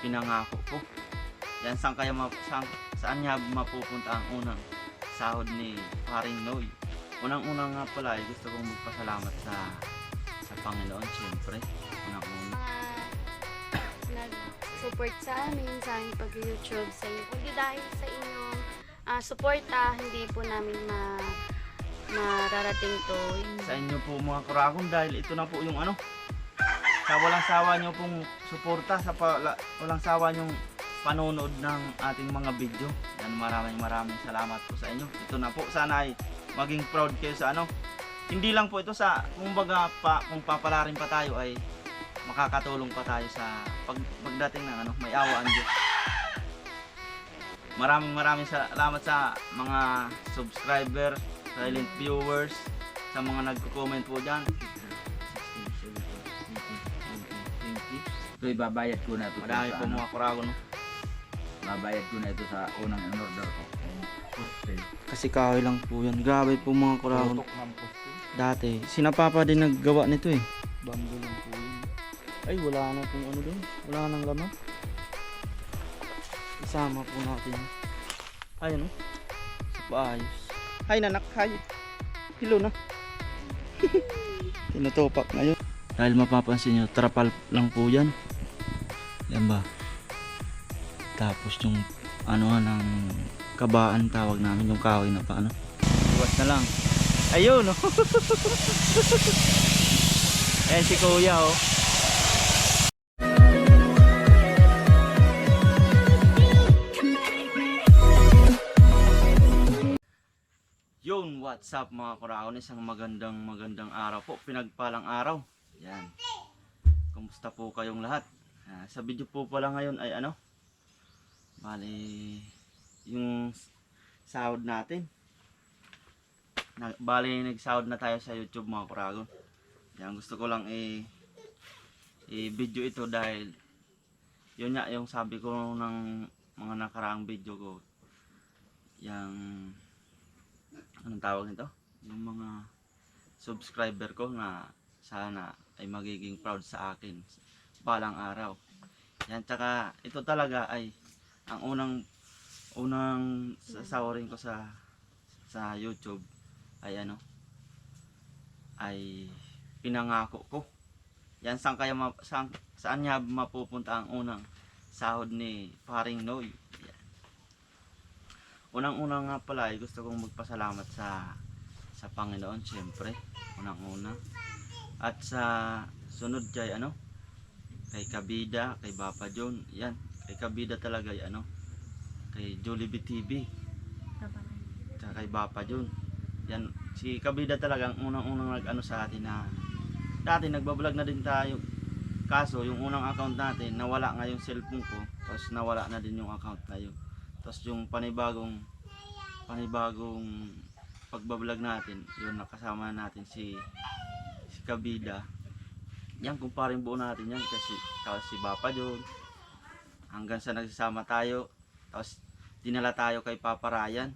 pinangako ko. Yan, saan niya mapupunta ang unang sahod ni Paring Noy. Unang-unang nga pala ay gusto kong magpasalamat sa Panginoon, siyempre. Unang-una. Nag-support sa amin sa aming pag-YouTube sa inyo. Kundi dahil sa inyong suporta, hindi po namin mararating to. Sa inyo po mga kuragon, dahil ito na po yung sa walang sawa nyo pong suporta, walang sawa nyong panonood ng ating mga video. Yan, maraming salamat po sa inyo. Ito na po, sana ay maging proud kayo sa hindi lang po ito sa kumbaga kung papalarin pa tayo ay makakatulong pa tayo sa pagdating ng may awa ang Diyos. Maraming salamat sa mga subscriber, silent viewers, sa mga nagko-comment po dyan. Ito ibabayad ko na ito. Madami po mga kuragon. Babayad ko na ito sa unang in-order ko. Kasi kahoy lang po yan. Grabe po mga kuragon. Tutok ng poste. Dati, sina Papa din naggawa nito eh. Bamboo lang po yun. Ay, wala na pong din. Wala nang laman. Isama po natin. Ayun o. Sa paayos. Hay nanak, hay. Hilo na. Tinutupak ngayon. Dahil mapapansin nyo, trapal lang po yan. Yan ba? Tapos yung ng kabaan tawag namin, yung kahoy na pa Iwas na lang. Ayun no. Ayan si Kuya oh. Yun, what's up mga kuraon, isang magandang araw po, pinagpalang araw. Yan. Kumusta po kayong lahat? Sa video po pala ngayon ay bali yung sahod natin. Bali nagsahod na tayo sa YouTube mga kuragon. Yan, gusto ko lang i-video ito dahil yun nga yung sabi ko ng mga nakaraang video ko. Yang anong tawag nito? Yung mga subscriber ko na sana ay magiging proud sa akin balang araw. Yan, tsaka ito talaga ay ang unang sasawarin ko sa YouTube ay ay pinangako ko. Yan, saan niya mapupunta ang unang sahod ni Paring Noy. Yan. Unang-una nga pala ay gusto kong magpasalamat sa Panginoon, siyempre. Unang-una. At sa sunod kay kay Kabida, kay Papa John. Yan, kay Kabida talaga kay Jollibee TV. Tsaka kay Papa John. Yan, si Kabida talagang unang-unang sa atin na dati nagbablog na din tayo. Kaso yung unang account natin nawala nga yung cellphone ko, tapos nawala na din yung account na yun. Tapos yung panibagong pagbablog natin, yun nakasama natin si Kabida. Yan, kumparing buo natin yan kasi si Papa John. Hanggang sa nagsasama tayo, tapos dinala tayo kay Papa Ryan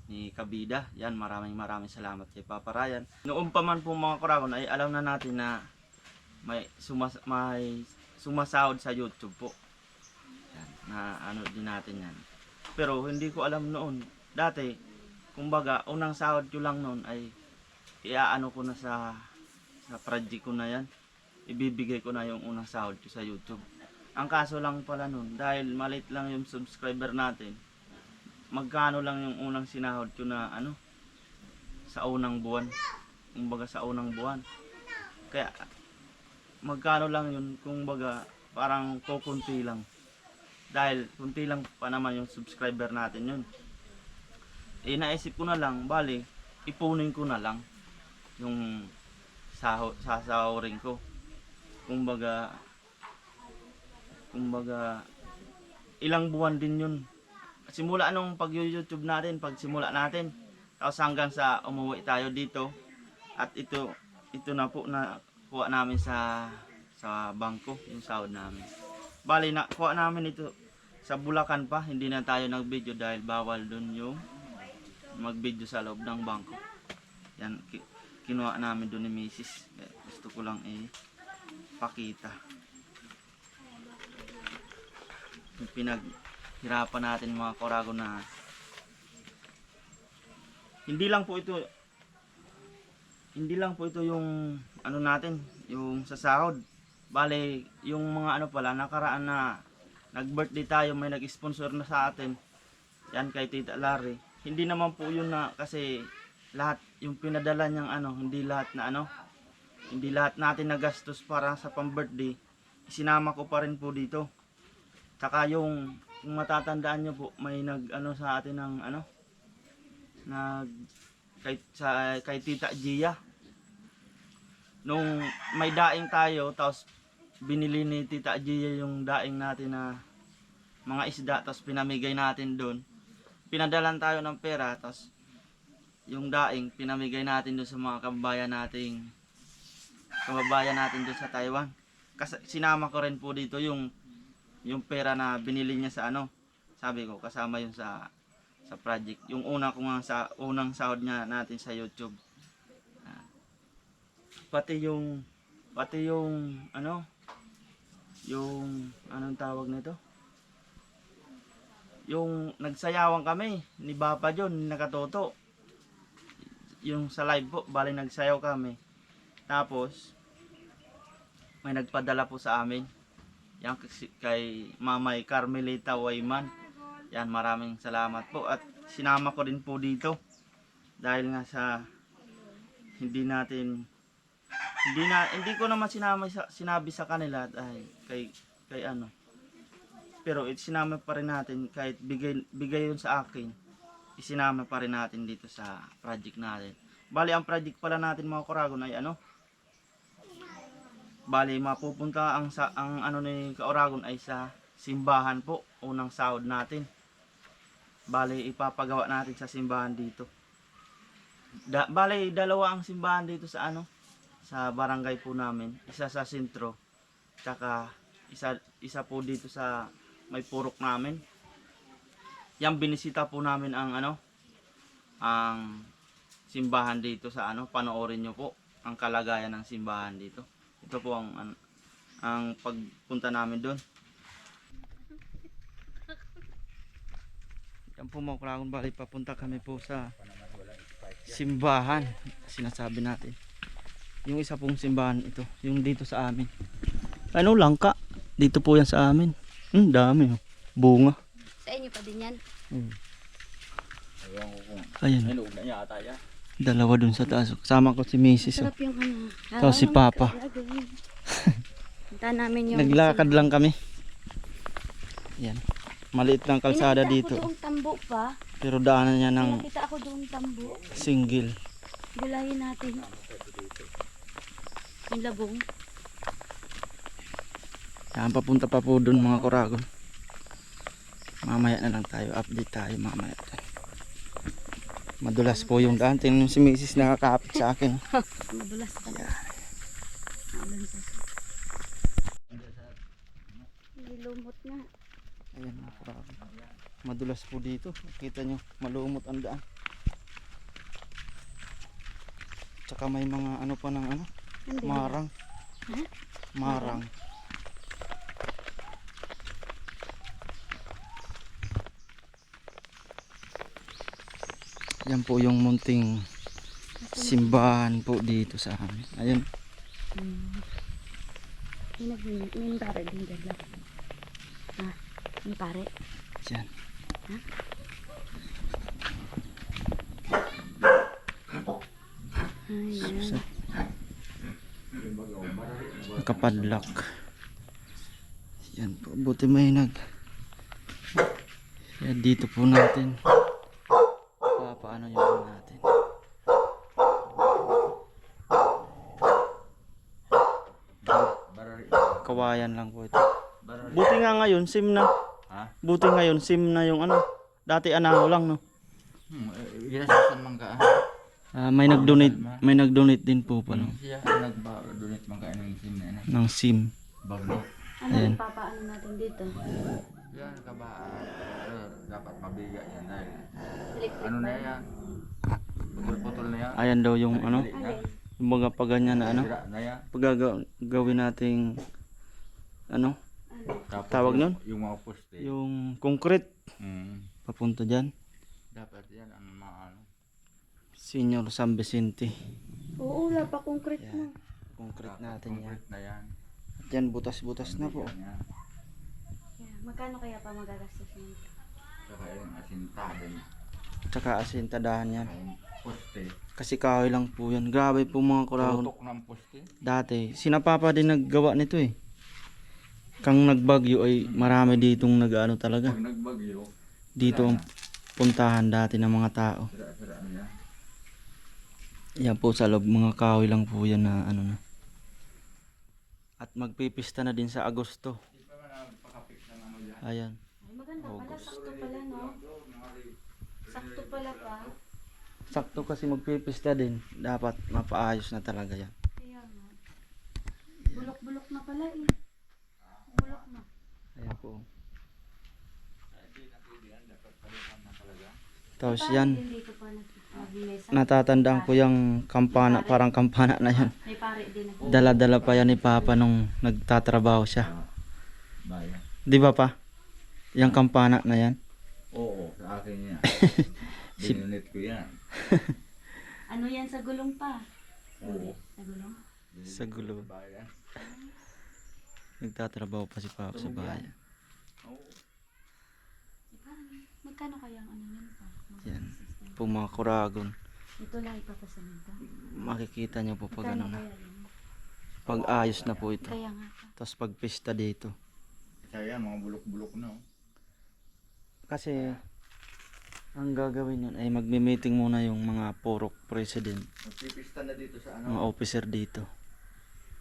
ni Kabida. Yan, maraming salamat kay Papa Ryan. Noong pa man po mga kuragon ay alam na natin na may sumasahod sa YouTube po. Yan, na din natin yan. Pero hindi ko alam noon. Dati, kumbaga, unang sahod ko lang noon ay iaano ko na sa project ko na yan. Ibibigay ko na yung unang sahod ko sa YouTube. Ang kaso lang pala noon, dahil maliit lang yung subscriber natin, magkano lang yung unang sinahod ko na sa unang buwan. Kumbaga sa unang buwan. Kaya magkano lang yun, kumbaga parang kukunti lang. Dahil kunti lang pa naman yung subscriber natin yun. Naisip ko na lang, bali, ipunin ko na lang yung sasahurin ko. Kumbaga ilang buwan din yun. Simula nung pag-YouTube natin, pagsimula natin, tapos hanggang sa umuwi tayo dito. At ito na po na kuha namin sa bangko, yung sahod namin. Bali, nakuha namin ito sa Bulacan pa. Hindi na tayo nag-video dahil bawal dun yung mag-video sa loob ng bangko. Yan, kinuha namin dun ni Mrs. Gusto ko lang pakita. yung pinaghirapan natin mga Koragon na hindi lang po ito yung ano natin, yung sa sahod. Bale, yung mga ano pala, nakaraan na nag-birthday tayo, may nag-sponsor na sa atin. Yan kay Tita Larry. Hindi naman po yun na kasi lahat yung pinadala niyang ano, hindi lahat natin nagastos para sa pang-birthday. Isinama ko pa rin po dito. Tsaka yung kung matatandaan niyo po, may nag-ano sa atin ng ano, kay Tita Gia. Nung may daing tayo, tapos binili ni Tita Gia yung daing natin na mga isda, tapos pinamigay natin doon. Pinadalan tayo ng pera, tapos yung daing pinamigay natin doon sa mga kababayan natin doon sa Taiwan. Kasi sinama ko rin po dito yung pera na binili niya sa ano. Sabi ko kasama yun sa project. Yung una ko nga sa unang sahod niya natin sa YouTube. Pati yung ano, yung anong tawag nito? Yung nagsayawan kami ni Papa John, ni Nakatoto. Yung sa live po, bali nagsayaw kami. Tapos may nagpadala po sa amin. Yan kay Mamay Carmelita Wayman. Yan, maraming salamat po at sinama ko din po dito. Dahil nga sa hindi ko naman sinabi sa kanila dahil kay ano. Pero sinama pa rin natin kahit bigay yun sa akin. Isinama pa rin natin dito sa project natin. Bali ang project pala natin mga Koragon ay ano? Bali mapupunta ang ano ni Kaoragon ay sa simbahan po, unang sahod natin. Bali ipapagawa natin sa simbahan dito. Bali dalawa ang simbahan dito sa ano? Sa barangay po namin, isa sa sentro, tsaka isa po dito sa may purok namin. Yang binisita po namin ang ano, ang simbahan dito sa ano, panoorin nyo po ang kalagayan ng simbahan dito. Ito po ang pagpunta namin doon. Yan po mga Koragon, bali papunta kami po sa simbahan, sinasabi natin. Yung isa pong simbahan ito, yung dito sa amin. Ano, langka. Dito po yan sa amin. Dami oh. Bunga. Sa inyo pa din yan? Ewan ko kung Ayan. may loob na yata yan. Dalawa dun sa taas. Kasama ko si Mrs. Oh. Sarap yung ano. Tapos si Papa. Punta namin yung... Naglakad lang kami. Yan. Maliit lang kalsada dito. Nakita ako doong tambo pa. Pero daanan niya ng Nakita ako doong tambo. single. Gulayin natin. Yung labong. Yan, papunta pa po dun mga Koragon. Mamaya na lang tayo. Update tayo mamaya. Madulas po yung daan. Tingnan si Mrs. nakakapit sa akin. Madulas ka na. May lumot na. Ayan mga Koragon. Madulas po dito. Kita nyo, malumot ang daan. Tsaka may mga ano pa ng ano, marang. Marang. Yan po yung munting simbahan po dito sa amin. Ayun. May pare din dyan lang. May pare. Yan. Ayan. Nakapadlock. Yan po. Buti may yan, dito po natin. Paano yun natin. Kawayan lang po ito. Buti nga ngayon sim na. Ha? Buti ngayon sim na yung ano. Dati anaho lang no. Ginasasan man ka. May nag-donate din po pa no. Siya nagba-donate man ka ng SIM na yan. Ng SIM. Bago. Ano Ayan. ipapaano natin dito? Yan ka ba? Dapat mabiga yan dahil Electric ano na fan? yan? Putol-putol na yan. Ayan daw yung ano. Alin? Yung mga paganyan na ano. Sira na yan. Pagagawin nating ano. Ano? Tapos Tawag nun? yung mga poste. Yung concrete Mm. papunta dyan. Dapat yan ang mga ano. Senior San Vicente. Oo, wala pa concrete Yan. mo. Concrete natin yan. Concrete na yan. At yan, butas-butas na po. Yan. Yeah. Magkano kaya pa magagastos nito? Saka yung asintahin. Tsaka asintadahan yan. Yung poste. Kasi kahoy lang po yan. Grabe po mga kurahon. Tutok ng poste. Dati, sina Papa din naggawa nito eh. Kang nagbagyo ay marami ditong nag-ano talaga. Pag nagbagyo, Dito ang puntahan dati ng mga tao. sira-sira ano yan. Yan po sa loob, mga kahoy lang po yan na ano na. At magpipista na din sa Agosto. Hindi pa man napaka-fix ng ano yan. Ayan. Ay, maganda pala. Sakto pala, no? Sakto pala pa. Sakto kasi magpipista din. Dapat mapaayos na talaga yan. Kaya nga. Bulok-bulok na pala eh. Bulok na. Ayan po. Hindi na pwede yan. Dapat palitan na talaga. Tapos Paano yan, din dito pa nag-mesa? natatandaan ko yung kampana, parang kampana na yan. May pare din ako. Dala-dala pa yan ni Papa nung nagtatrabaho siya. Bayan. Di ba pa? Yung kampana na yan. Oo, sa akin yan. Binunit ko yan. Ano yan sa gulong pa? Oo. Sa gulong? Sa gulo. Bayan. Nagtatrabaho pa si Papa sa bayan. Oo. Magkano kaya ang ano yan pa? Yan. Po mga kuragon. Ito lang ipapasanin ka. Makikita niyo po pag ano Magkano na. kaya yan? Pag ayos na po ito. Kaya nga pa. Tapos pag pista dito. Isa yan, mga bulok-bulok na. Oh. Kasi ang gagawin nun ay magme-meeting muna yung mga purok president, Magpipista na dito sa mga ano? officer dito.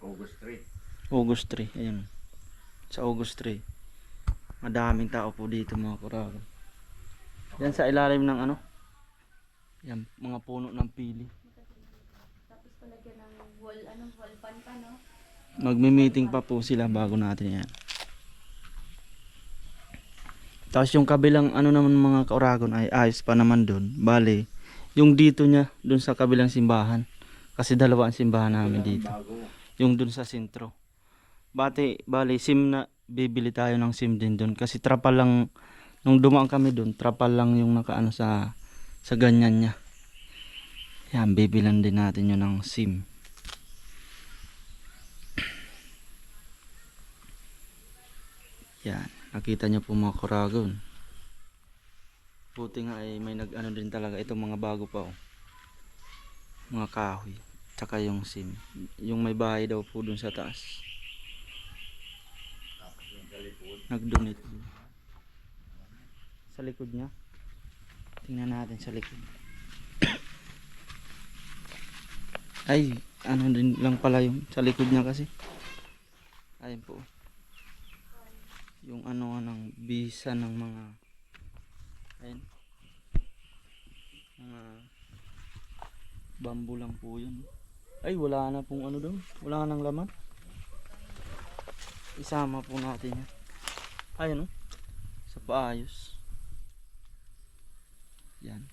August 3. August 3, ayun. Sa August 3. Madaming tao po dito mga kuragon. Yan sa ilalim ng ano? Yan, mga puno ng pili. Tapos palagyan ng wall, wall pan pa, no? Magme-meeting pa po sila bago natin yan. Tapos yung kabilang ano naman mga kauragon ay ayos pa naman doon. Bale, yung dito niya, doon sa kabilang simbahan. Kasi dalawa ang simbahan namin dito. Bago. Yung doon sa sentro. Bale, SIM na, bibili tayo ng SIM din doon. Kasi trapal lang, nung dumaan kami doon, trapal lang yung nakaano sa ganyan niya. Yan, bibilan din natin yun ng SIM. Yan, nakita nyo po mga kuragon. Buti nga ay may nag-ano din talaga. Ito mga bago pa oh. Mga kahoy. Tsaka yung SIM. Yung may bahay daw po dun sa taas. Nag-donate. Sa likod niya. Tingnan natin sa likod. Ay, ano din lang pala yung sa likod niya kasi. Ayun po. Yung ano ng bisa ng mga ayun. Mga bamboo lang po yun. Ay, wala na pong ano doon. Wala nang laman. Isama po natin yan. Ayun oh. Sa paayos. Yan.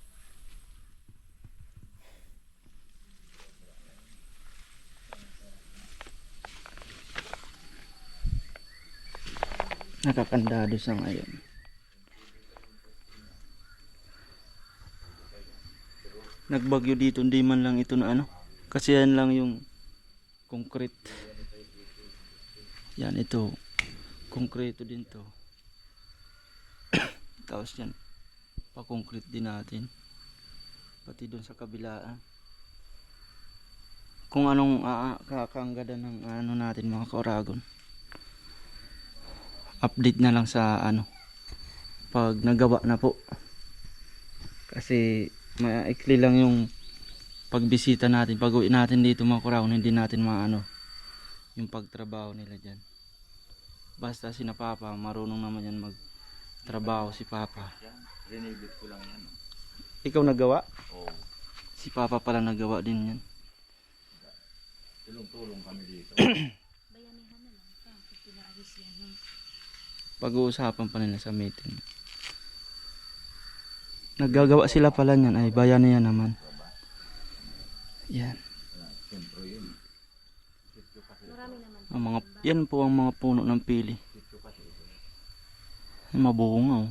Nakakandado sa ngayon. Nagbagyo dito, hindi man lang ito na ano. Kasi yan lang yung concrete. Yan ito. Konkreto din to. Tapos yan. Pa-concrete din natin. Pati doon sa kabilaan. Kung anong kakangada ng ano natin mga kauragon. Update na lang sa ano. Pag nagawa na po. Kasi maikli lang yung pagbisita natin, pag-uwi natin dito mga kuragon, hindi natin maano yung pagtrabaho nila dyan. Basta si na Papa, marunong naman yan magtrabaho si Papa. Rinibit ko lang yan. Ikaw nagawa? Oo. Si Papa pala nagawa din yan. Tulong-tulong kami dito. Bayanihan na lang. Kung pinaayos yan. No? Pag-uusapan pa nila sa meeting. Naggagawa sila pala niyan, ay bayanihan naman. Yan. Siyempre yun. Marami naman. Ang mga, yan po ang mga puno ng pili. Sityo kasi Mabungaw.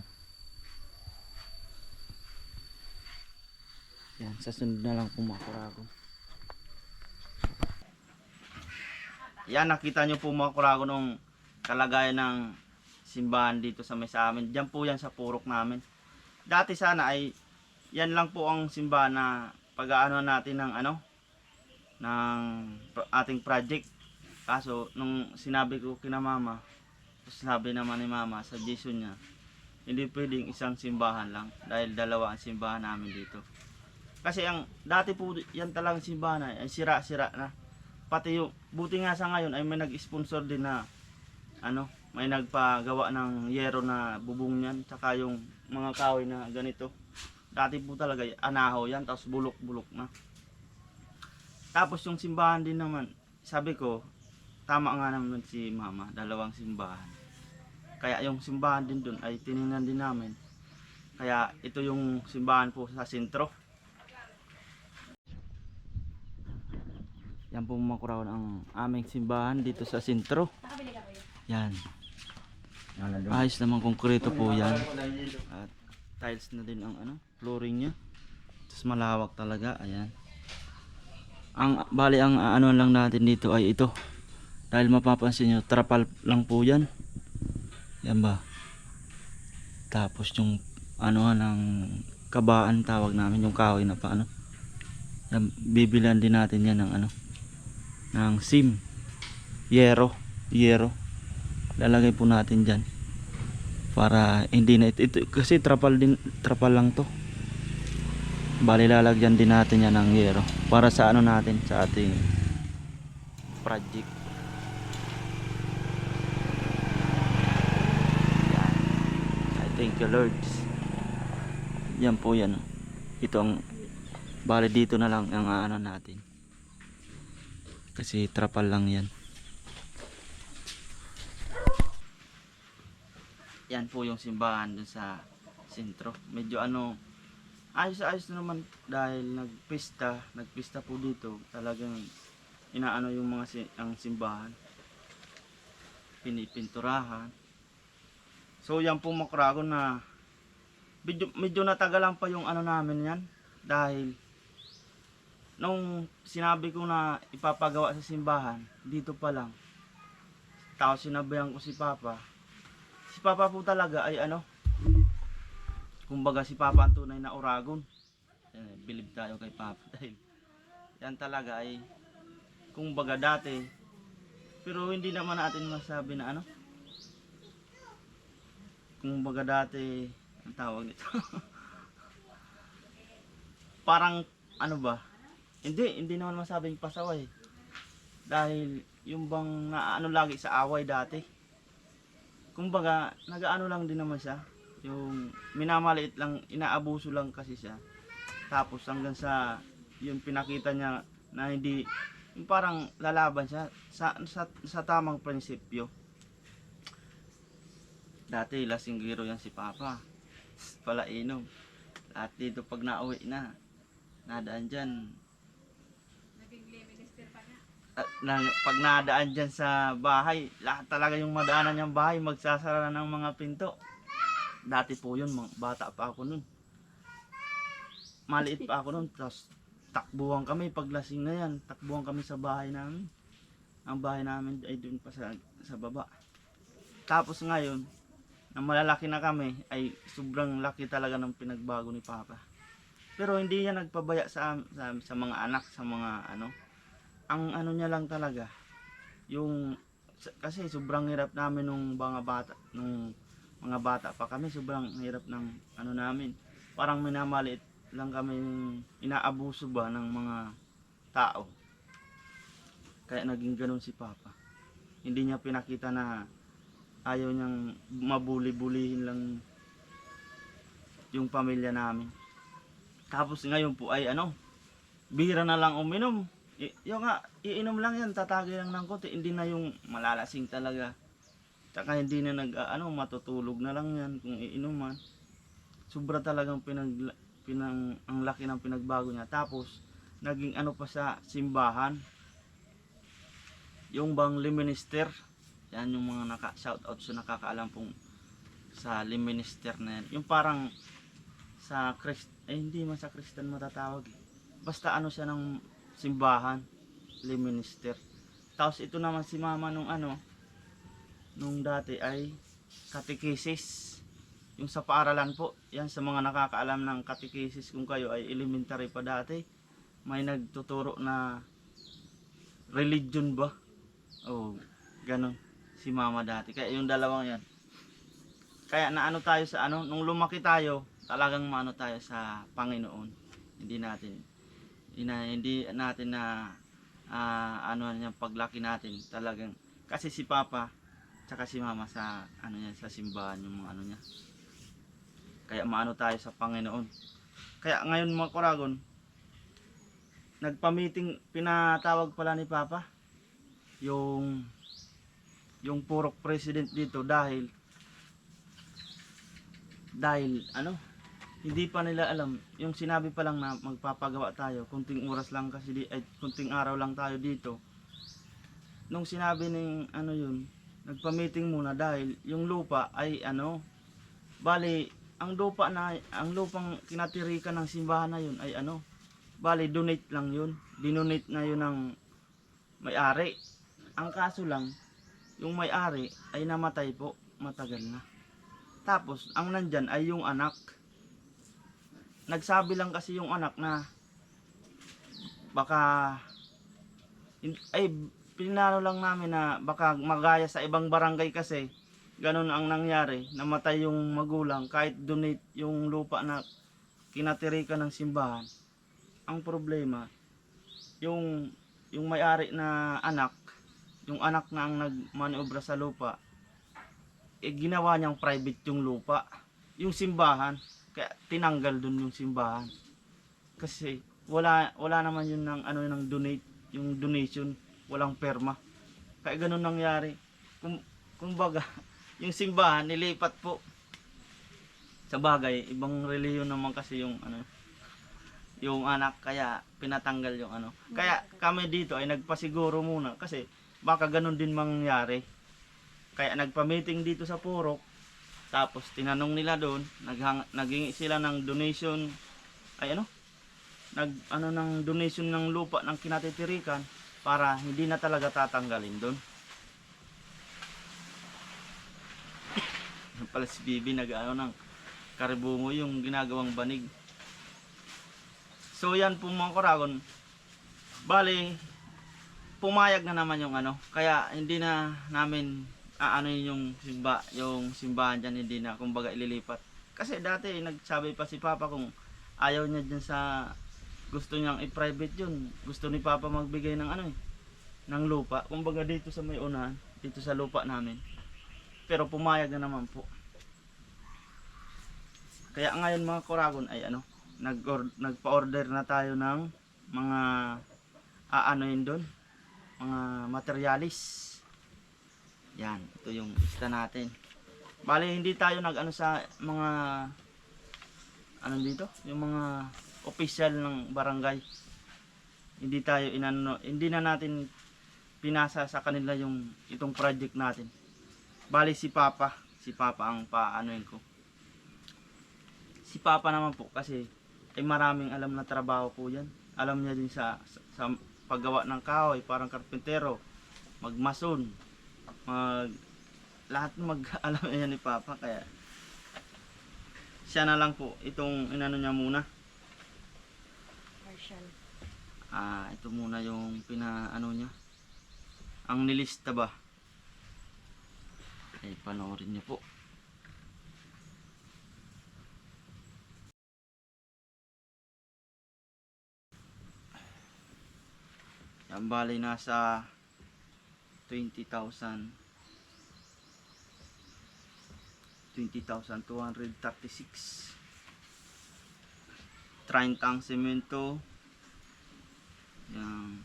Yan, sa sunod na lang po mga kurago. Yan, nakita nyo po mga kurago nung kalagayan ng simbahan dito sa may sa amin. Diyan po yan sa purok namin. Dati sana ay yan lang po ang simbahan na pag-aano natin ng ating project. Kaso nung sinabi ko kina mama, sabi naman ni mama sa suggestion niya, hindi pwedeng isang simbahan lang dahil dalawa ang simbahan namin dito. Kasi ang dati po yan talagang simbahan ay sira-sira na. Pati yung buti nga sa ngayon ay may nag-sponsor din na may nagpagawa ng yero na bubong niyan, tsaka yung mga kahoy na ganito. Dati po talaga anaho yan, tapos bulok-bulok na. Tapos yung simbahan din naman, sabi ko, tama nga naman si mama, dalawang simbahan. Kaya yung simbahan din dun ay tiningnan din namin. Kaya ito yung simbahan po sa sentro. Yan po mga kuraw ang aming simbahan dito sa sentro. Yan. Ayos naman konkreto po yan. At tiles na din ang flooring nya. Tapos malawak talaga. Ayan. Bali ang lang natin dito ay ito. Dahil mapapansin nyo, trapal lang po yan. Yan ba? Tapos yung ng kabaan tawag namin, yung kahoy na pa yan, bibilan din natin yan ng ng sim, yero, lalagay po natin dyan para hindi na ito kasi trapal lang to. Bali lalagyan din natin yan ng yero para sa natin sa ating project. Yan. I thank you Lord. Yan po yan. Ito ang bali dito na lang ang natin. Kasi trapal lang yan. Yan po yung simbahan dun sa sentro. Medyo ayos na naman dahil nagpista po dito. Talagang yung mga ang simbahan. Pinipinturahan. So yan po mga kurago na medyo natagalan pa yung namin yan. Dahil nung sinabi ko na ipapagawa sa simbahan, dito pa lang. Tapos sinabihan ko si Papa. Si Papa po talaga ay kumbaga si Papa ang tunay na oragon. Believe tayo kay Papa dahil yan talaga ay kumbaga dati. Pero hindi naman natin masabi na kumbaga dati ang tawag nito. Parang ba? Hindi naman masabing pasaway. Dahil yung bang lagi sa away dati. Kumbaga, lang din naman siya. Yung minamaliit lang, inaabuso lang kasi siya. Tapos hanggang sa yung pinakita niya na hindi, yung parang lalaban siya sa tamang prinsipyo. Dati lasinggero yan si Papa. Palainom. At dito pag nauwi na, nadaan dyan. Pag nadaan dyan sa bahay, lahat talaga yung madaanan niyang bahay, magsasara ng mga pinto. Dati po yun, bata pa ako nun. Maliit pa ako nun, tapos takbuhan kami, paglasing na yan, takbuhan kami sa bahay namin. Ang bahay namin ay dun pa sa baba. Tapos ngayon, na malalaki na kami, ay sobrang laki talaga ng pinagbago ni Papa. Pero hindi niya nagpabaya sa mga anak, sa mga ang niya lang talaga yung kasi sobrang hirap namin nung mga bata pa kami, sobrang hirap ng namin, parang minamaliit lang kami, inaabuso ba ng mga tao, kaya naging ganun si Papa. Hindi niya pinakita na ayaw niyang mabuli-bulihin lang yung pamilya namin. Tapos ngayon po ay bihira na lang uminom. Yung iinom lang yan, tatagi lang ng konti, hindi na yung malalasing talaga. Tsaka hindi na matutulog na lang yan kung iinuman. Sobra talagang ang laki ng pinagbago niya. Tapos naging pa sa simbahan. Yung bang minister, yan yung mga shoutout sa nakakaalam pong sa minister na yan. Yung parang sa hindi man sa Christian matatawag eh. Basta ano siya ng simbahan, minister. Tapos ito naman si mama nung nung dati ay katekesis. Yung sa paaralan po, yan sa mga nakakaalam ng katekesis kung kayo ay elementary pa dati, may nagtuturo na religion ba? Oh, ganun si mama dati. Kaya yung dalawang yan. Kaya naano tayo sa nung lumaki tayo, talagang maano tayo sa Panginoon. Hindi natin na ano niya paglaki natin talagang kasi si Papa tsaka si Mama sa sa simbahan yung mga niya. Kaya maano tayo sa Panginoon. Kaya ngayon mga Kuragon, nagpa-meeting, pinatawag pala ni Papa yung purok president dito dahil hindi pa nila alam, yung sinabi pa lang na magpapagawa tayo, kunting oras lang kasi kunting araw lang tayo dito. Nung sinabi ng yun, nagpa-meeting muna dahil yung lupa ay bali ang lupang kinatirikan ng simbahan na yun ay bali donate lang yun. Dinonate na yun ng may-ari. Ang kaso lang, yung may-ari ay namatay po, matagal na. Tapos ang nandyan ay yung anak. Nagsabi lang kasi yung anak na baka pinano lang namin na baka magaya sa ibang barangay kasi ganun ang nangyari, namatay yung magulang kahit donate yung lupa na kinatirikan ng simbahan. Ang problema, yung may-ari na anak, yung anak na ang nagmaniobra sa lupa, ginawa niyang private yung lupa, yung simbahan. Kaya tinanggal dun yung simbahan. Kasi wala naman yun ng donate, yung donation, walang perma. Kaya ganun nangyari. Kumbaga, yung simbahan nilipat po. Sa bagay, ibang relihiyon naman kasi yung yung anak, kaya pinatanggal yung Kaya kami dito ay nagpasiguro muna kasi baka ganun din mangyari. Kaya nagpa-meeting dito sa purok. Tapos tinanong nila doon, naghingi sila ng donation ng donation ng lupa ng kinatitirikan para hindi na talaga tatanggalin doon. Pala si Bibi ng karibumo yung ginagawang banig. So yan po mga Kuragon. Bali, pumayag na naman yung kaya hindi na namin yung simbahan dyan, hindi na kumbaga ililipat. Kasi dati nagsabi pa si Papa kung ayaw niya dyan gusto niyang i-private yun. Gusto ni Papa magbigay ng ng lupa. Kumbaga dito sa may unahan, dito sa lupa namin. Pero pumayag na naman po. Kaya ngayon mga Kuragon ay nagpa-order na tayo ng mga doon, mga materialis. Yan, ito yung lista natin. Bali hindi tayo sa mga dito, yung mga official ng barangay. Hindi tayo hindi na natin pinasa sa kanila itong project natin. Bali si Papa ang paanoin ko. Si Papa naman po kasi ay maraming alam na trabaho po yan. Alam niya din sa paggawa ng kahoy, parang karpentero, magmason, lahat alam niya ni Papa. Kaya siya na lang po itong niya muna. Partial. Ito muna yung niya. Ang nilista ba? Ay panoorin niyo po. Yan bali nasa 20,236. 30 ang semento. Yang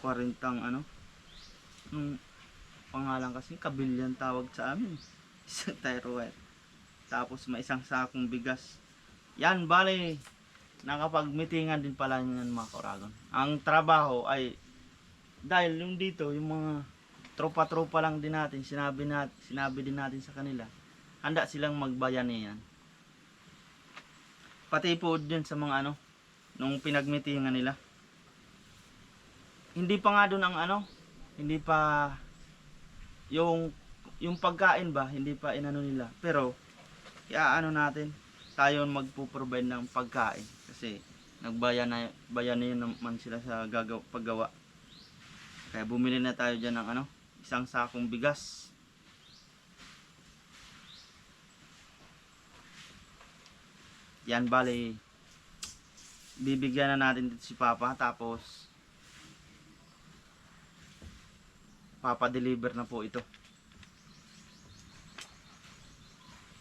40 ang nung pangalan kasi kabilyan tawag sa amin. Isang thyroid. Tapos may isang sakong bigas. Yan bali nakapagmitingan din pala yan mga Kuragon. Ang trabaho ay dahil yung dito yung mga tropa-tropa lang din natin, sinabi din natin sa kanila handa silang magbayanihan. Pati po din sa mga ano, nung pinagmitingan nila. Hindi pa nga doon ang ano, hindi pa yung pagkain ba, hindi pa inano nila. Pero iaano natin, tayo magpo-provide ng pagkain kasi bayani naman sila sa paggawa. Kaya bumili na tayo diyan ng ano, isang sakong bigas. Yan bali bibigyan na natin dito si Papa tapos papa-deliver na po ito.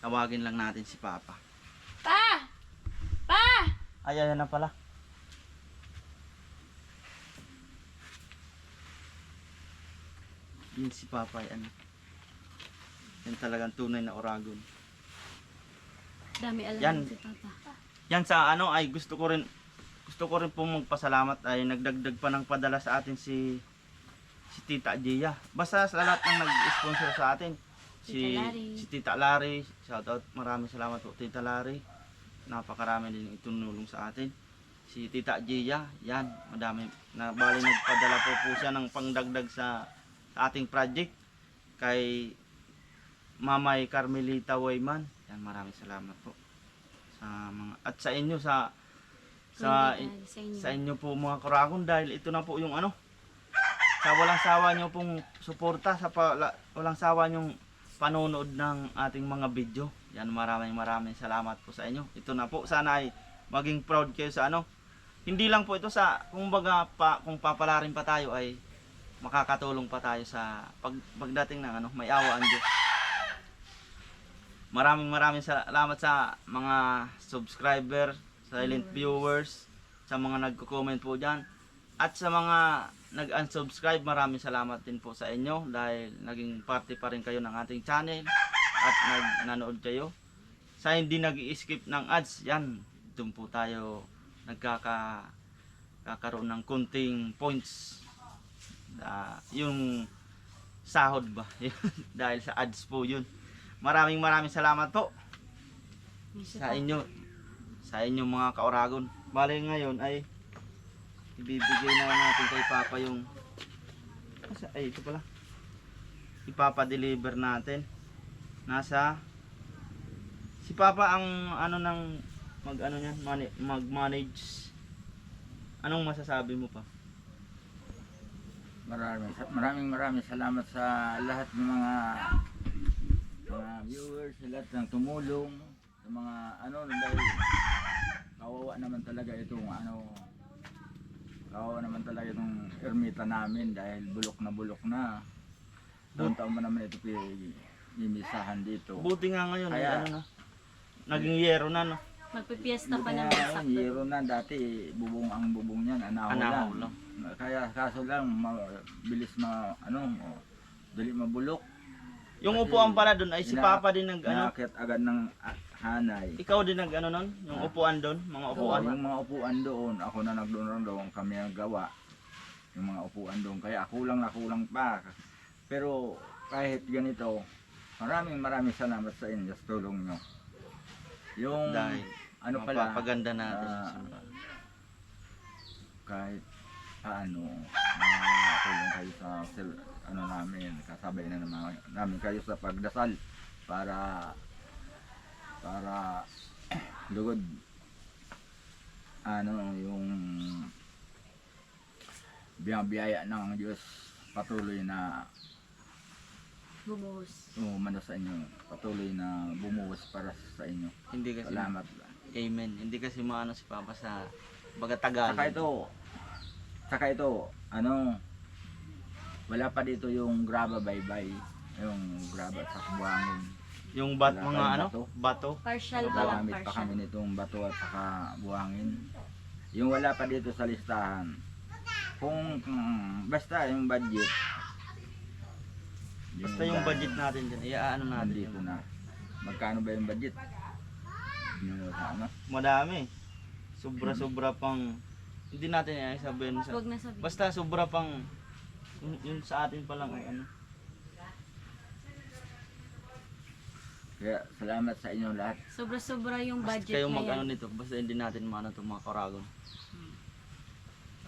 Tawagin lang natin si Papa. Pa! Pa! Ay, ayan na pala. Yun si Papa ay ano. Yan talagang tunay na Oragon. Dami alam Yan. si Papa. Yan sa ano ay gusto ko rin pong magpasalamat ay nagdagdag pa ng padala sa atin si Tita Gia. Basta sa lahat ng nag-sponsor sa atin. Si Tita Larry, shoutout, maraming salamat po Tita Larry. Napakarami din itunulong sa atin. Si Tita Gia, yan, madami na bali nagpadala po siya ng pangdagdag sa ating project kay Mamay Carmelita Wayman. Yan, maraming salamat po sa mga at sa inyo sa inyo po mga Kuragon dahil ito na po yung ano sa walang sawa nyo pong suporta sa walang sawa nyong panonood ng ating mga video. Yan, maraming salamat po sa inyo. Ito na po, sana ay maging proud kayo sa ano. Hindi lang po ito sa kumbaga kung papalarin pa tayo ay makakatulong pa tayo sa pagdating ng ano, may awa ang Diyos. Maraming salamat sa mga subscriber, silent viewers, sa mga nagko-comment po diyan. At sa mga nag-unsubscribe, maraming salamat din po sa inyo dahil naging parte pa rin kayo ng ating channel at nanood kayo. Sa hindi nag-i-skip ng ads, yan, doon po tayo nagkakaroon ng kunting points. Yung sahod ba? Dahil sa ads po yun. Maraming salamat po sa inyo mga Kaoragon. Bale ngayon ay ibibigay na natin kay Papa yung ay ito pala ipapa-deliver natin. Nasa si Papa ang ano ng mag-ano niyan, mag-manage. Anong masasabi mo pa? Maraming salamat sa lahat ng mga viewers, sa lahat ng tumulong, sa mga ano, dahil kawawa naman talaga itong ermita namin dahil bulok na. Taon mo naman ito pinimisahan dito. Buti nga ngayon Kaya, ano na. Naging yero na no. Magpipiesta pa Buti naman nga, sakto. yero na dati, ang bubong niyan, anahaw Anahaw lang. lang. Kaya kaso lang, bilis dali mabulok. Yung Kasi upuan pala doon ay si Papa din nag ano. Nakakit agad ng hanay. Ikaw din nag ano nun? Yung upuan doon, mga upuan. Yung mga upuan doon, ako na nagdoon kami ang gawa. Yung mga upuan doon, kaya kulang pa. Pero kahit ganito, maraming salamat sa inyo sa tulong nyo. Yung Dahil ano pala, mapapaganda natin sa ah, simbahan. kahit paano, tulong kayo sa namin, kasabay na namin kayo sa pagdasal para lugod yung biyaya ng Diyos patuloy na Bumuhos. umano sa inyo, patuloy na bumuhos para sa inyo. Hindi kasi Salamat. Amen. Hindi kasi maano si Papa sa baga Tagalog. Saka ito, wala pa dito yung graba baybay, yung graba sa buhangin. Yung Wala mga tayong ano, bato. bato. Partial pa lang, Gagamit pa partial. kami nitong bato at saka buhangin. Yung wala pa dito sa listahan, kung basta yung budget, Basta yung budget natin dyan, iaano natin. nandito na. Magkano ba yung budget? Yung Madami. Sobra pang, hindi natin sabihin sa, Huwag na sabihin. basta sobra pang, yun sa atin pa lang ay ano. Kaya salamat sa inyo lahat. Sobra-sobra yung Basta budget kayo na mag-ano yan. nito, basta hindi natin maano itong mga karagon.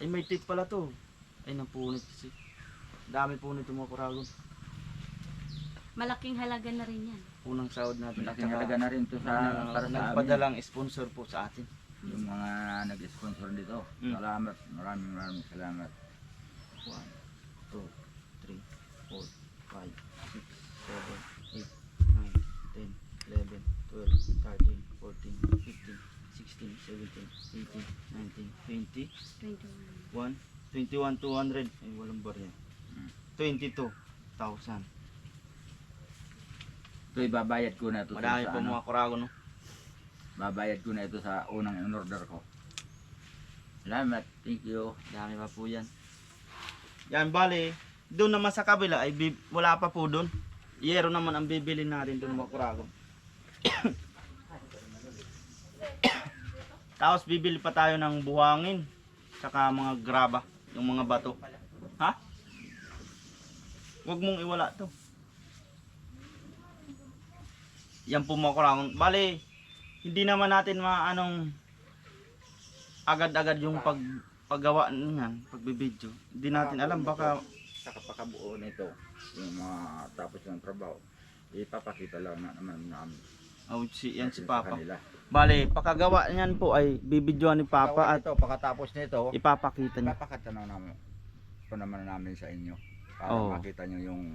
Ay may tip pala to. Ay napunit kasi. Dami punit itong mga karagon. Malaking halaga na rin yan. Unang sahod natin. Malaking halaga na rin to sa para sa amin. nagpadalang sponsor po sa atin. Yung mga nag-sponsor dito. Mm. Salamat, maraming salamat. 1, 2, 3, 4, 5, 6, 7, 8, 9, 10, 11, 12, 13, 14, 15, 16, 17, 18, 19, 20, 21. 1, 21, 200. Ay, walang bar yan. 22,000. Ito ibabayad ko na ito Madami sa po ano. mga kurago, no? Babayad ko na ito sa unang in-order ko. Salamat, thank you. Dami pa po yan. Yan, bali, doon naman sa kabila, ay wala pa po doon. Yero naman ang bibili natin doon mga kurago. Tapos bibili pa tayo ng buhangin, saka mga graba, yung mga bato. Ha? Huwag mong iwala to. Yan po mga kurago. Bali, hindi naman natin maanong agad-agad yung paggawa niyan, pagbibidyo. Hindi natin alam, baka Sa kapakabuo nito, yung mga tapos ng trabaho, ipapakita lang na naman namin. yan si sa Papa. kanila. Bale, pakagawa niyan po ay bibidyoan ni Papa at Ito, pagkatapos nito, ipapakita niya. ipapakita na naman po naman namin sa inyo para Oo. makita nyo yung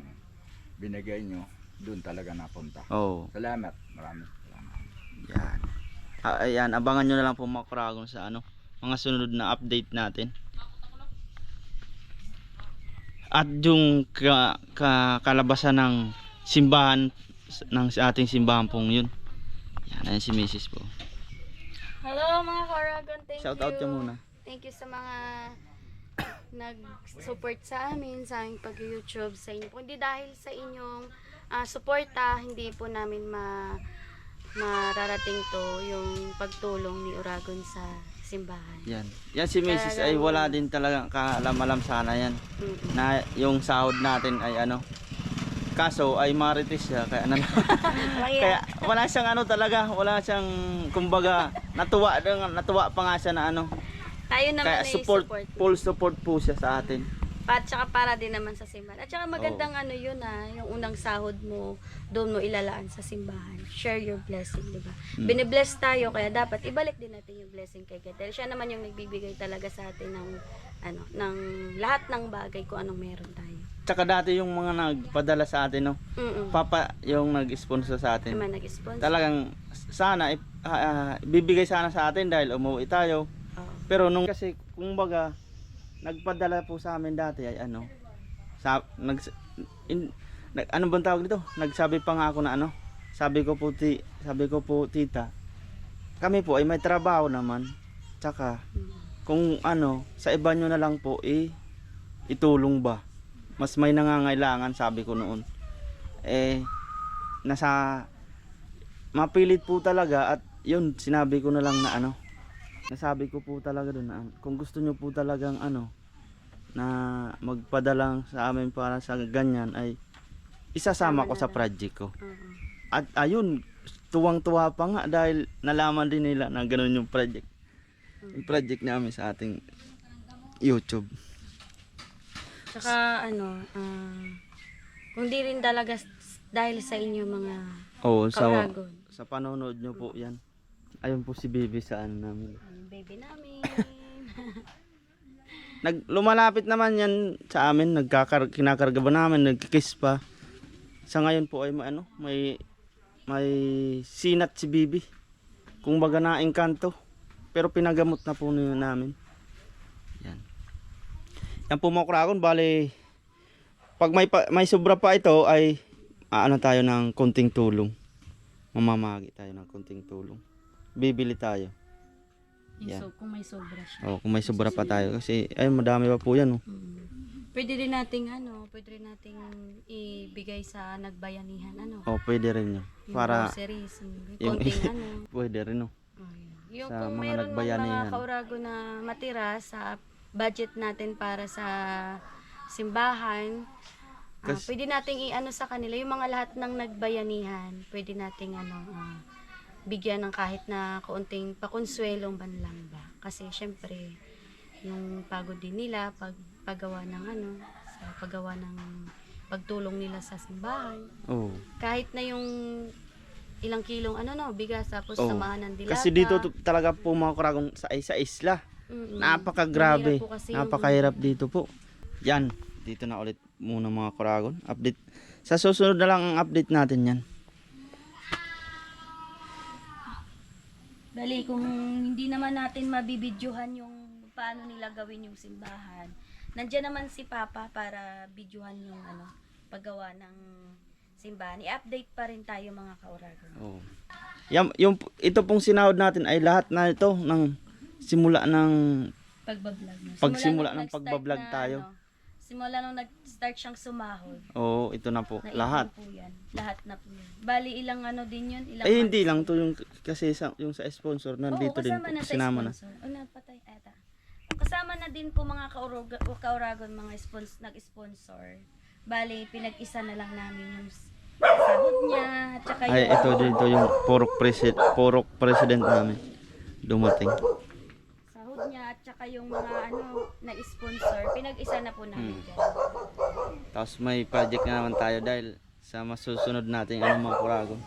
binigay nyo, doon talaga napunta. Oh, Salamat, maraming salamat. yan. Ayan, abangan nyo na lang po mga kuragon sa mga sunod na update natin. At yung kalabasan ng simbahan, ng ating simbahan pong yun. Yan, ayan si Mrs. po. Hello mga Karagon, thank Shout you. out ka muna. Thank you sa mga nag-support sa amin, sa aming pag-YouTube, sa inyo. Kundi dahil sa inyong suporta, hindi po namin mararating to yung pagtulong ni Uragon sa simbahan. Yan. Yan si Mrs. ay wala din talaga kaalam-alam sana yan. Mm-mm. Na yung sahod natin ay kaso ay marites siya kaya kaya wala siyang talaga, wala siyang kumbaga natuwa pa nga siya na Tayo naman kaya ay support, support. full support po siya sa atin. At saka para din naman sa simbahan. At saka magandang yun yung unang sahod mo, doon mo ilalaan sa simbahan. Share your blessing, di ba? Binibless tayo, kaya dapat ibalik din natin yung blessing kay God. Dahil siya naman yung nagbibigay talaga sa atin ng lahat ng bagay kung anong meron tayo. Tsaka dati yung mga nagpadala sa atin, no? Mm-mm. Papa yung nag-sponsor sa atin. Naman nag-sponsor. Talagang sana bibigay sana sa atin dahil umuwi tayo. Oo. Pero nung kasi kumbaga nagpadala po sa amin dati ay ano bang tawag dito? Nagsabi pa nga ako na sabi ko po tita, kami po ay may trabaho naman. Tsaka kung sa iba nyo na lang po itulong ba? Mas may nangangailangan, sabi ko noon. Mapilit po talaga at yun sinabi ko na lang na nasabi ko po talaga doon na kung gusto nyo po talagang na magpadalang sa amin para sa ganyan ay isasama ko sa project ko. Oo. At ayun, tuwang-tuwa pa nga dahil nalaman din nila na ganoon yung project. Yung project namin sa ating YouTube. Saka kung di rin talaga dahil sa inyo mga Oo, Karagon. sa panonood nyo po yan. Ayun po si Bibi sa namin. Ang baby namin. Lumalapit naman yan sa amin, kinakarga ba namin, nagkikiss pa. Sa ngayon po ay may sinat si Bibi. Kung baga na engkanto. Pero pinagamot na po namin. Yan. Yan po mga kuragon, bali pag may sobra pa ito ay tayo ng konting tulong. Mamamagi tayo ng konting tulong. Bibili tayo. Yan. So, kung may sobra siya. Kung may sobra pa tayo kasi ay madami pa po yan. Pwede rin nating ibigay sa nagbayanihan Pwede rin yun. yung Para groceries, yung- konting pwede rin Yung sa kung mga mayroon mang nagbayanihan. mga kaurago na matira sa budget natin para sa simbahan, Pwede nating i-ano sa kanila, yung mga lahat ng nagbayanihan, pwede nating bigyan ng kahit na kaunting pakonsuelong man lang ba. Kasi syempre, yung pagod din nila, paggawa ng sa paggawa ng pagtulong nila sa simbahan. Oo. Kahit na yung ilang kilong bigas, tapos Oo. samahan ng dilata. Kasi dito talaga po mga karagong sa isla. Mm-mm. Napakagrabe. Mahirap po kasi yung Napakahirap dito po. Yan. Dito na ulit muna mga kuragon. Update. Sa susunod na lang ang update natin yan. Dali, kung hindi naman natin mabibidyohan yung paano nila gawin yung simbahan, nandiyan naman si Papa para bidyohan yung paggawa ng simbahan. I-update pa rin tayo mga kauragon. Oo. Ito pong sinahod natin ay lahat na ito ng simula ng Pagbablog na. Pagsimula Simula ng pagbablog tayo. Simula nung nag-start siyang sumahod. Oo, ito na po. Naipon Lahat. Po yan. Lahat na po yan. Bali, ilang din yun? Ilang Ay hindi months? lang to yung kasi yung sa sponsor nandito din po. kasama na sa Sinama na. sponsor. Napatay. Eta. Kasama na din po mga kauragon, mga nag-sponsor. Bali, pinag-isa na lang namin yung sahod niya. At saka Ay ito dito yung porok president namin. Dumating. sahod niya at saka yung mga na-sponsor. Pinag-isa na po namin dyan. Tapos may project na naman tayo dahil sa masusunod natin mga kuragon.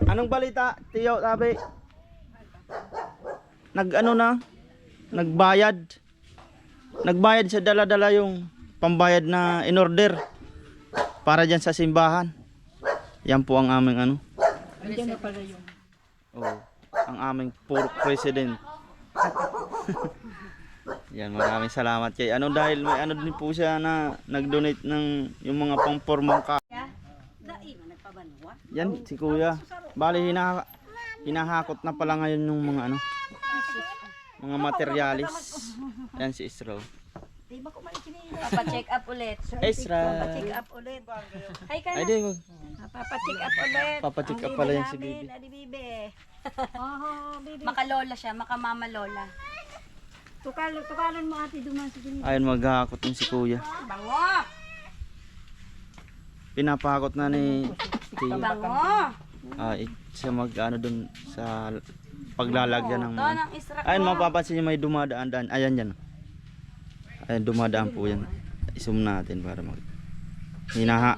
Anong balita, Tiyo, tabi? Nagbayad. Nagbayad sa dala-dala yung pambayad na in-order para dyan sa simbahan. Yan po ang aming Andiyan na pala yung Oh, ang aming pork president. Yan, maraming salamat kay dahil may din po siya na nag-donate ng yung mga pangpormang ka. Yan si Kuya. Bali hinahakot na pala ngayon yung mga mga materialis. Yan si Israel. Papa-check up ulit. Israel. Papa-check up ulit. Hi ka Ay na. di, Papa-check up ulit. papacheck up pala yan si Bibi. Adi Bibi. Bibi. Makalola siya, makamama lola. Tukalan mo ate duman sa Bibi. Ayun, maghahakot yung si Kuya. Bango! Pinapahakot na ni Tiyo. Bango! Siya dun sa paglalagyan ng Ito ng israk ayun, mo. mapapansin niyo may dumadaan-daan. Ayan yan. Ayan, dumadaan po yan. I-zoom natin para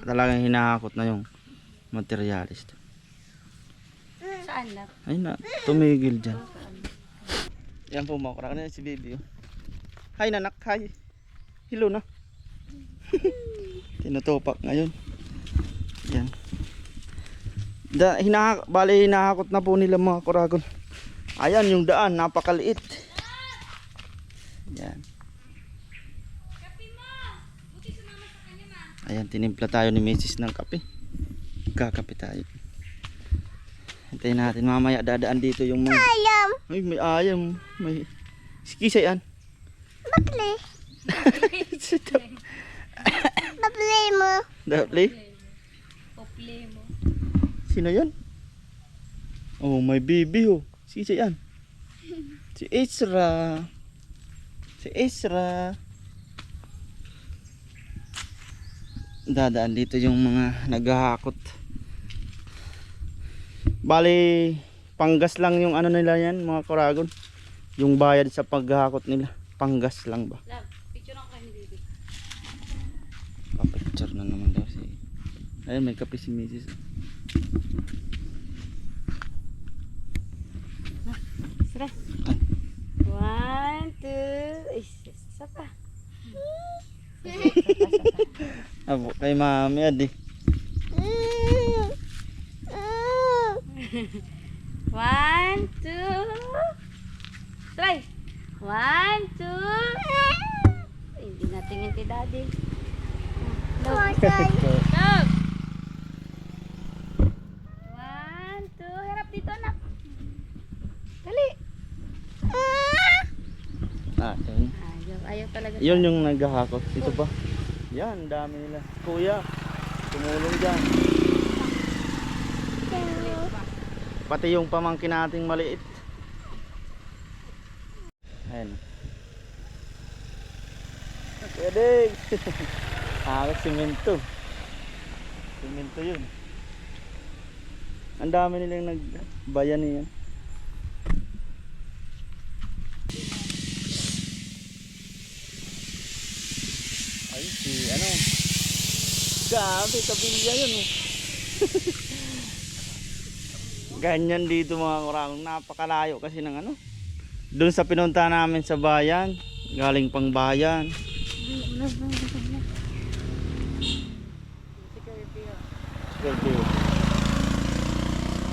talagang hinahakot na yung materialis. Saan lang? Ayun na, tumigil dyan. Yan po mga kuragon. Ayan si Bibi. Hi nanak, hi. Hello na. Tinutupak ngayon. Yan. Bali hinahakot na po nila mga kuragon. Ayan yung daan, napakaliit. Yan. Ayan, tinimpla tayo ni Mrs. ng kape. Kakape tayo. Hintayin natin mamaya dadaan dito yung mga ayam. Ay, may ayam. May sikisa yan. Bakli. Bakli mo. Dapli? Pople mo. Sino yan? Oh, may bibi oh. Sikisa yan. Si Isra. Si Isra. Dadaan dito yung mga naghahakot. Bali, panggas lang yung nila yan mga kuragon. Yung bayad sa paghahakot nila. Panggas lang ba? Love, picture ako kayo ni Bibi. Papicture na naman daw si... Ayun, may kape si Mrs. Sira. 1, 2, isa pa. Abo, kay mami adi. 1, 2, try. 1, 2. Hindi natingin ti daddy. Love. Love. 1, 2. Harap dito anak. Dali. Yun. Ayaw talaga. Yun yung naghahakot. Ito ba? Yan, dami nila. Kuya, tumulong dyan. Pati yung pamangkin nating maliit. Ayan. Pwede. Simento. Simento yun. Ang dami nilang nagbayan niyan. Ay, si ano. Grabe, kabilya yun oh. Ganyan dito mga kurangong. Napakalayo kasi ng ano. Doon sa pinunta namin sa bayan. Galing pang bayan. Kirby.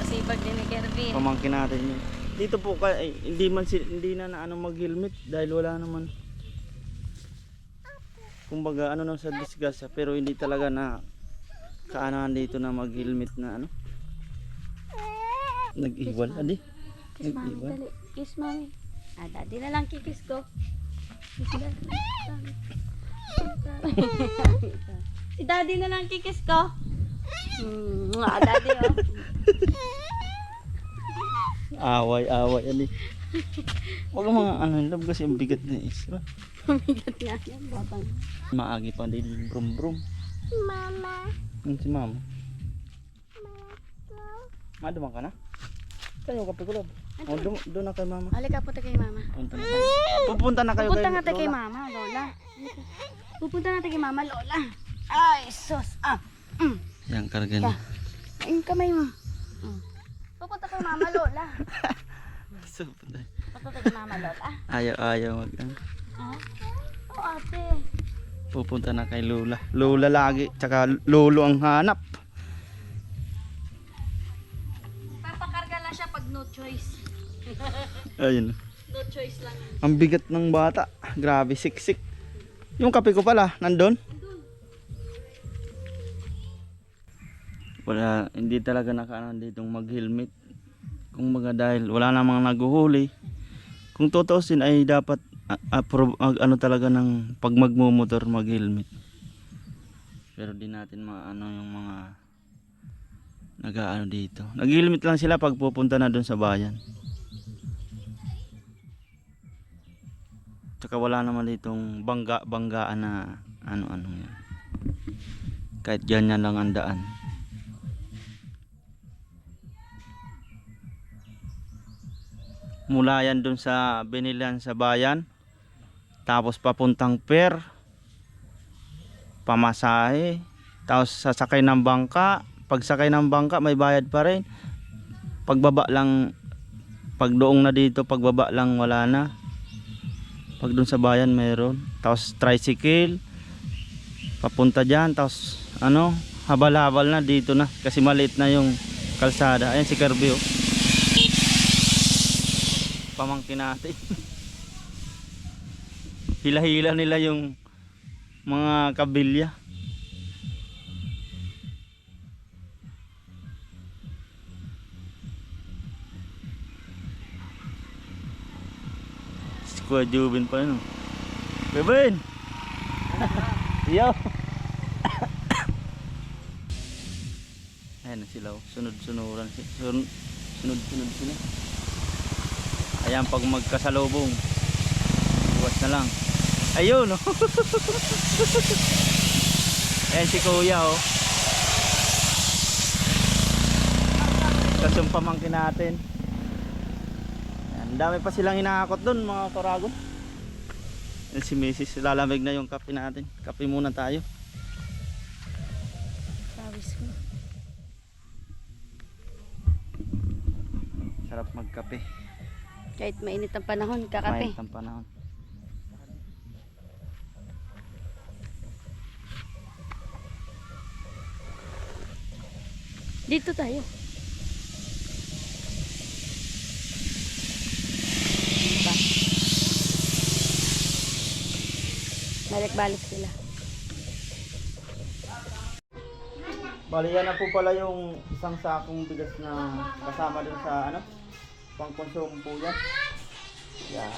Kasi pag din ni Kervin. Pamangkin natin yun. Dito po hindi na ano mag-helmet dahil wala naman. Kumbaga ano nang sa disgusya pero hindi talaga na kaanahan dito na mag-helmet na ano. Nag-iwal adi. Kiss mami, dali. Kiss mami. Ah, daddy na lang kikis ko. Kiss daddy. Si daddy na lang kikis ko. Daddy oh. Away adi. Wag mga ano love kasi ang bigat na isra. Bigat nga yan, batang. Maagi pa din brum brum. Mama. Si mama. Madumang ka na? Tayo kape ko love. O doon na kay mama. Halika po tayo kay mama. Pupunta na kayo Pupunta kay nga tayo kay Lola. mama, Lola. Pupunta na tayo kay mama, Lola. Ay, sus. Yan karga na. Yung kamay mo. Pupunta kay mama, Lola. Pupunta tayo kay mama, Lola. Ayaw mag ano. Oo, ate. Pupunta na kay Lola. Lola lagi, tsaka Lolo ang hanap. Papakarga lang siya pag no choice. Ayun. No choice lang. Ang bigat ng bata. Grabe, siksik. Yung kape ko pala, nandun. Wala, hindi talaga nakaanan ditong mag-helmet. Kung baga dahil wala namang naguhuli. Kung tutuusin ay dapat ano talaga ng pag magmumotor mag-helmet. Pero di natin maano yung mga nag-aano dito. Nag-helmet lang sila pag pupunta na doon sa bayan. Tsaka wala naman ditong banggaan na ano-ano yan. Kahit ganyan lang ang daan. Mula yan dun sa binilihan sa bayan. Tapos papuntang pier. Pamasahe. Tapos sasakay ng bangka. Pag sakay ng bangka may bayad pa rin. Pagbaba lang, pag doong na dito, pagbaba lang wala na. Pag dun sa bayan mayroon. Tapos tricycle. Papunta dyan. Tapos ano, habal-habal na dito na. Kasi maliit na yung kalsada. Ayan si Kirby oh. Pamangkin natin. Hila-hila nila yung mga kabilya. Si Kuya Jubin pa yun. Jubin! Yo! Ayan na sila oh. Sunod-sunuran. Sunod-sunod sila. Ayan pag magkasalubong. Iwas na lang. Ayun oh. Ayan si Kuya oh. Tapos yung pamangkin natin. Ayan, dami pa silang hinahakot dun mga karagon. Ayan si Mrs. Lalamig na yung kape natin. Kape muna tayo. Pawis ko. Sarap magkape. Kahit mainit ang panahon, kakape. Mainit ang panahon. Dito tayo. Diba? Balik-balik sila. Bali yan na po pala yung isang sakong bigas na kasama dun sa ano, pang-consume po yan. Yan.